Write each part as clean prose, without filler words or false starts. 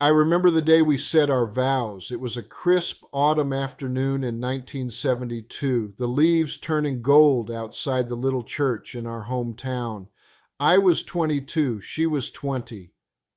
I remember the day we said our vows. It was a crisp autumn afternoon in 1972, the leaves turning gold outside the little church in our hometown. I was 22, she was 20.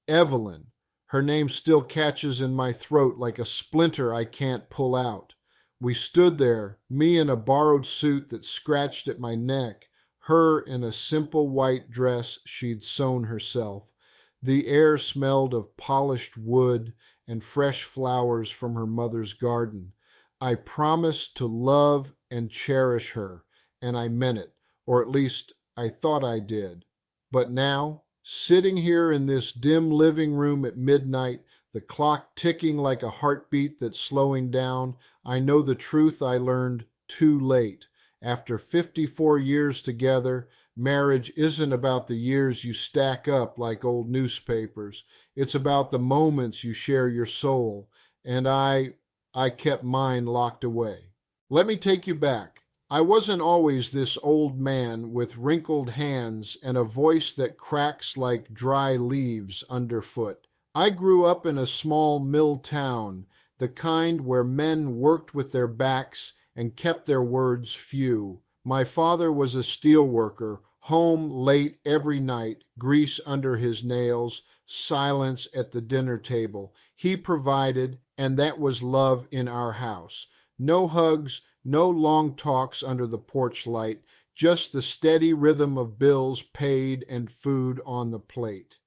Evelyn. Her name still catches in my throat like a splinter I can't pull out. We stood there, me in a borrowed suit that scratched at my neck, her in a simple white dress she'd sewn herself. The air smelled of polished wood and fresh flowers from her mother's garden. I promised to love and cherish her, and I meant it, or at least I thought I did. But now, sitting here in this dim living room at midnight, the clock ticking like a heartbeat that's slowing down, I know the truth I learned too late. After 54 years together, marriage isn't about the years you stack up like old newspapers. It's about the moments you share your soul. And I kept mine locked away. Let me take you back. I wasn't always this old man with wrinkled hands and a voice that cracks like dry leaves underfoot. I grew up in a small mill town, the kind where men worked with their backs and kept their words few. My father was a steel worker, home late every night, grease under his nails, silence at the dinner table. He provided, and that was love in our house. No hugs, no long talks under the porch light, just the steady rhythm of bills paid and food on the plate.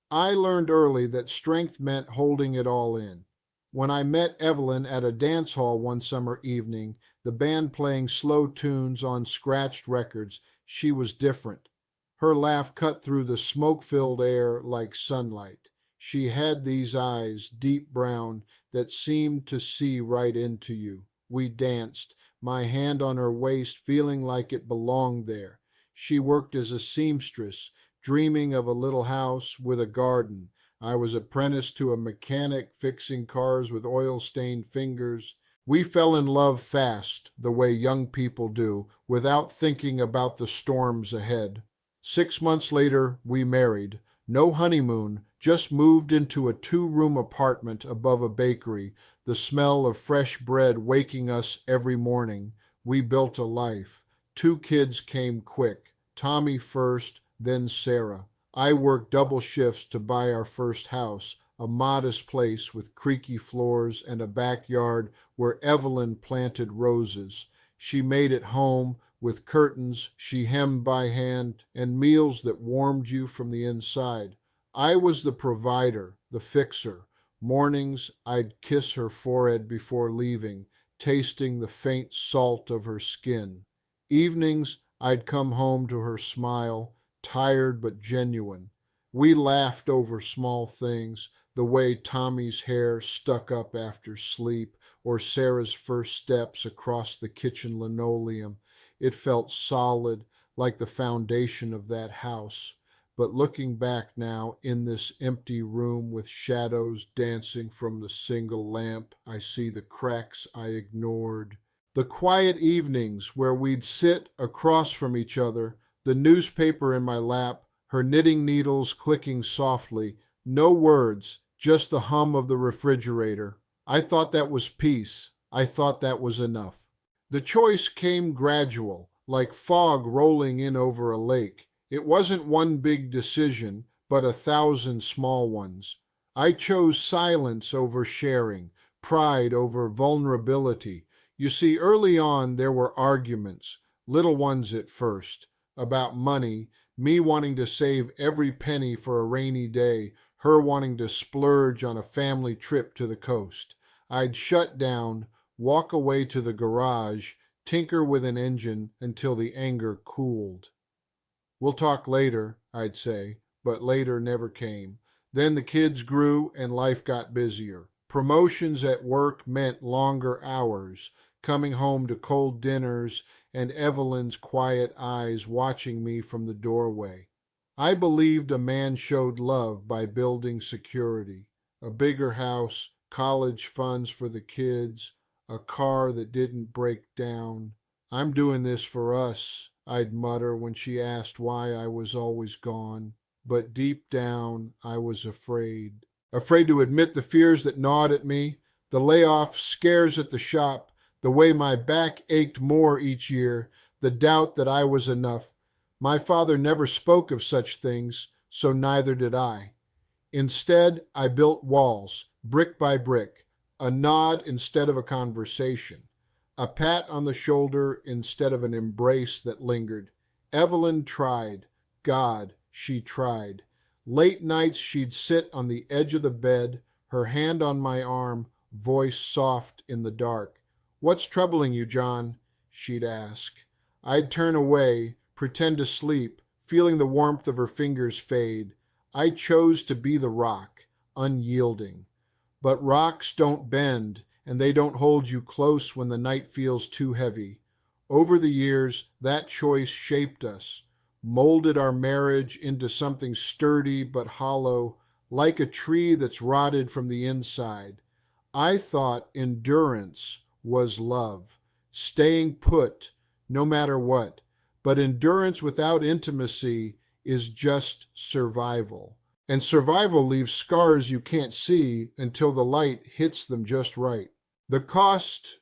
I learned early that strength meant holding it all in. When I met Evelyn at a dance hall one summer evening, the band playing slow tunes on scratched records, she was different. Her laugh cut through the smoke-filled air like sunlight. She had these eyes, deep brown, that seemed to see right into you. We danced, my hand on her waist feeling like it belonged there. She worked as a seamstress, dreaming of a little house with a garden. I was apprenticed to a mechanic fixing cars with oil-stained fingers. We fell in love fast, the way young people do, without thinking about the storms ahead. 6 months later, we married. No honeymoon, just moved into a 2-room apartment above a bakery, the smell of fresh bread waking us every morning. We built a life. 2 kids came quick, Tommy first, then Sarah. I worked double shifts to buy our first house, a modest place with creaky floors and a backyard where Evelyn planted roses. She made it home with curtains she hemmed by hand and meals that warmed you from the inside. I was the provider, the fixer. Mornings, I'd kiss her forehead before leaving, tasting the faint salt of her skin. Evenings, I'd come home to her smile, tired but genuine. We laughed over small things, the way Tommy's hair stuck up after sleep, or Sarah's first steps across the kitchen linoleum. It felt solid, like the foundation of that house. But looking back now, in this empty room with shadows dancing from the single lamp, I see the cracks I ignored. The quiet evenings where we'd sit across from each other, the newspaper in my lap, her knitting needles clicking softly, no words, just the hum of the refrigerator. I thought that was peace. I thought that was enough. The choice came gradual, like fog rolling in over a lake. It wasn't one big decision, but 1,000 small ones. I chose silence over sharing, pride over vulnerability. You see, early on there were arguments, little ones at first, about money, me wanting to save every penny for a rainy day, her wanting to splurge on a family trip to the coast. I'd shut down, walk away to the garage, tinker with an engine until the anger cooled. We'll talk later, I'd say, but later never came. Then the kids grew and life got busier. Promotions at work meant longer hours, coming home to cold dinners and Evelyn's quiet eyes watching me from the doorway. I believed a man showed love by building security, a bigger house, college funds for the kids, a car that didn't break down. I'm doing this for us, I'd mutter when she asked why I was always gone. But deep down, I was afraid. afraid to admit the fears that gnawed at me, the layoff scares at the shop, the way my back ached more each year, the doubt that I was enough. My father never spoke of such things, so neither did I. Instead, I built walls, brick by brick, a nod instead of a conversation, a pat on the shoulder instead of an embrace that lingered. Evelyn tried. God, she tried. Late nights she'd sit on the edge of the bed, her hand on my arm, voice soft in the dark. "What's troubling you, John?" she'd ask. I'd turn away, pretend to sleep, feeling the warmth of her fingers fade. I chose to be the rock, unyielding. But rocks don't bend, and they don't hold you close when the night feels too heavy. Over the years, that choice shaped us, molded our marriage into something sturdy but hollow, like a tree that's rotted from the inside. I thought endurance was love, staying put no matter what. But endurance without intimacy is just survival. And survival leaves scars you can't see until the light hits them just right. The cost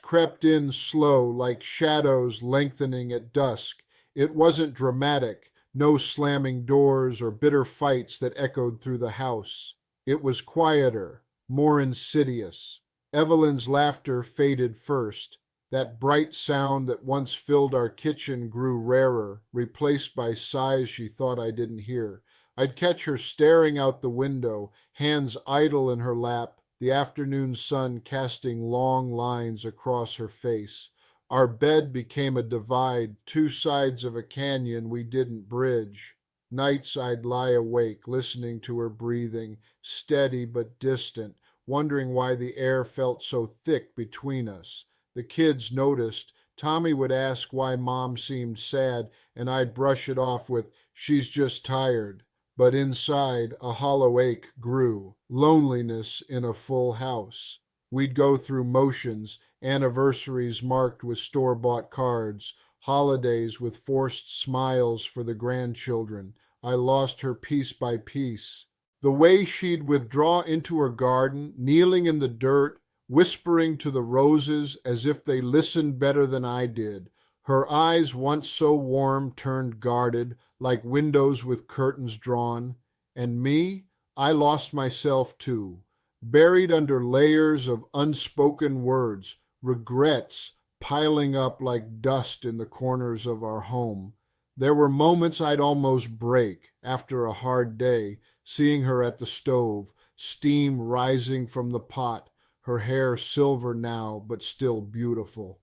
crept in slow, like shadows lengthening at dusk. It wasn't dramatic, no slamming doors or bitter fights that echoed through the house. It was quieter, more insidious. Evelyn's laughter faded first. That bright sound that once filled our kitchen grew rarer, replaced by sighs she thought I didn't hear. I'd catch her staring out the window, hands idle in her lap, the afternoon sun casting long lines across her face. Our bed became a divide, two sides of a canyon we didn't bridge. Nights I'd lie awake, listening to her breathing, steady but distant, wondering why the air felt so thick between us. The kids noticed. Tommy would ask why Mom seemed sad, and I'd brush it off with, "She's just tired." But inside, a hollow ache grew, loneliness in a full house. We'd go through motions, anniversaries marked with store-bought cards, holidays with forced smiles for the grandchildren. I lost her piece by piece. The way she'd withdraw into her garden, kneeling in the dirt, whispering to the roses as if they listened better than I did. Her eyes, once so warm, turned guarded, like windows with curtains drawn. And me, I lost myself too, buried under layers of unspoken words, regrets piling up like dust in the corners of our home. There were moments I'd almost break after a hard day, seeing her at the stove, steam rising from the pot, her hair silver now, but still beautiful.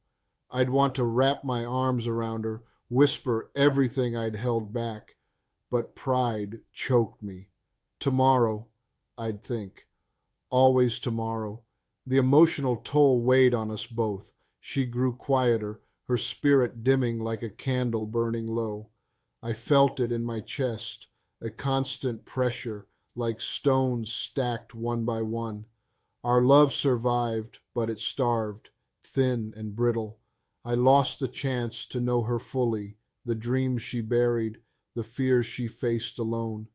I'd want to wrap my arms around her, whisper everything I'd held back, but pride choked me. Tomorrow, I'd think. Always tomorrow. The emotional toll weighed on us both. She grew quieter, her spirit dimming like a candle burning low. I felt it in my chest, a constant pressure, like stones stacked one by one. Our love survived, but it starved, thin and brittle. I lost the chance to know her fully, the dreams she buried, the fears she faced alone.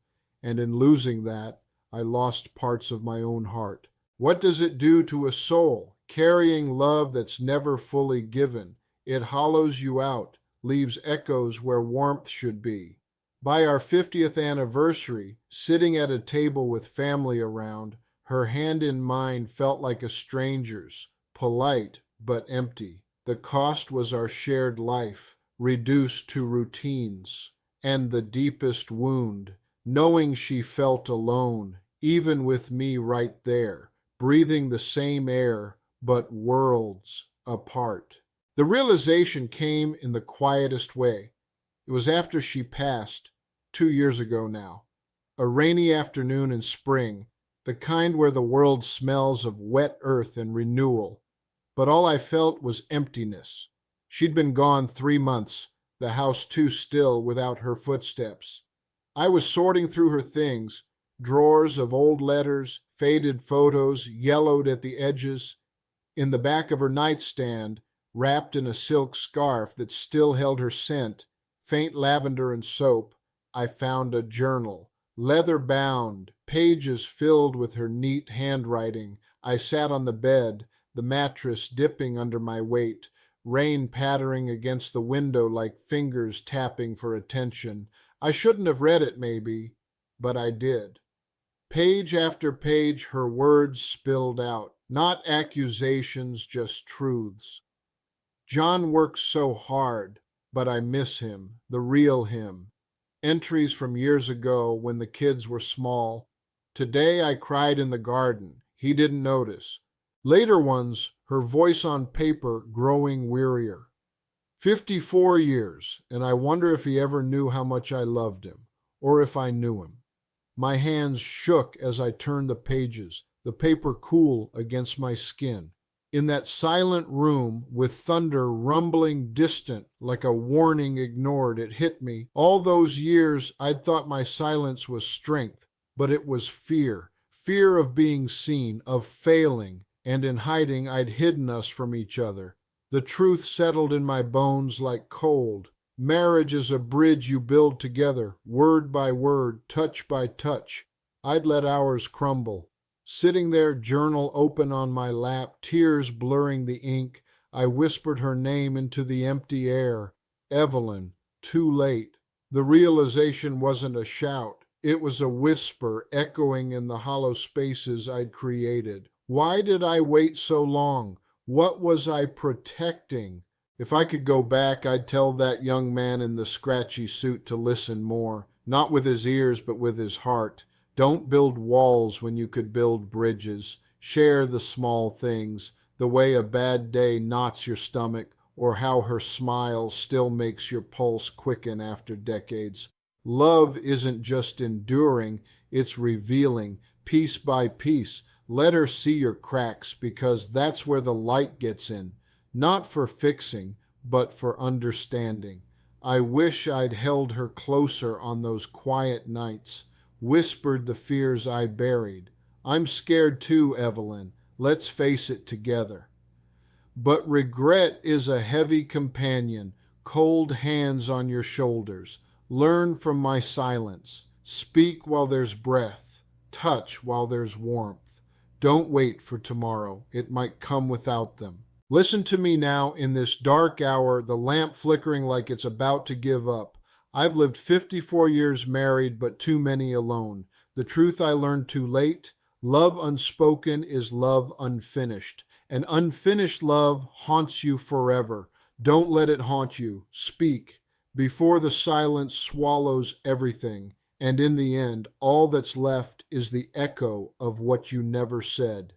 And in losing that, I lost parts of my own heart. What does it do to a soul, carrying love that's never fully given? It hollows you out, leaves echoes where warmth should be. By our 50th anniversary, sitting at a table with family around, her hand in mine felt like a stranger's, polite but empty. The cost was our shared life, reduced to routines, and the deepest wound, knowing she felt alone, even with me right there, breathing the same air, but worlds apart. The realization came in the quietest way. It was after she passed, 2 years ago now. A rainy afternoon in spring, the kind where the world smells of wet earth and renewal. But all I felt was emptiness. She'd been gone 3 months, the house too still without her footsteps. I was sorting through her things, drawers of old letters, faded photos, yellowed at the edges. In the back of her nightstand, wrapped in a silk scarf that still held her scent, faint lavender and soap, I found a journal, leather bound, pages filled with her neat handwriting. I sat on the bed, the mattress dipping under my weight, rain pattering against the window like fingers tapping for attention. I shouldn't have read it, maybe, but I did. Page after page, her words spilled out, not accusations, just truths. John works so hard, but I miss him, the real him. Entries from years ago when the kids were small. Today I cried in the garden. He didn't notice. Later ones, her voice on paper growing wearier. 54 years, and I wonder if he ever knew how much I loved him, or if I knew him. My hands shook as I turned the pages, the paper cool against my skin. In that silent room, with thunder rumbling distant like a warning ignored, it hit me. All those years I'd thought my silence was strength, but it was fear. Fear of being seen, of failing, and in hiding I'd hidden us from each other. The truth settled in my bones like cold. Marriage is a bridge you build together, word by word, touch by touch. I'd let ours crumble. Sitting there, journal open on my lap, tears blurring the ink, I whispered her name into the empty air. Evelyn, too late. The realization wasn't a shout. It was a whisper echoing in the hollow spaces I'd created. Why did I wait so long? What was I protecting? If I could go back, I'd tell that young man in the scratchy suit to listen more, not with his ears, but with his heart. Don't build walls when you could build bridges. Share the small things, the way a bad day knots your stomach, or how her smile still makes your pulse quicken after decades. Love isn't just enduring, it's revealing, piece by piece. Let her see your cracks, because that's where the light gets in. Not for fixing, but for understanding. I wish I'd held her closer on those quiet nights, whispered the fears I buried. I'm scared too, Evelyn. Let's face it together. But regret is a heavy companion, cold hands on your shoulders. Learn from my silence. Speak while there's breath. Touch while there's warmth. Don't wait for tomorrow. It might come without them. Listen to me now in this dark hour, the lamp flickering like it's about to give up. I've lived 54 years married, but too many alone. The truth I learned too late, love unspoken is love unfinished. And unfinished love haunts you forever. Don't let it haunt you. Speak, before the silence swallows everything. And in the end, all that's left is the echo of what you never said.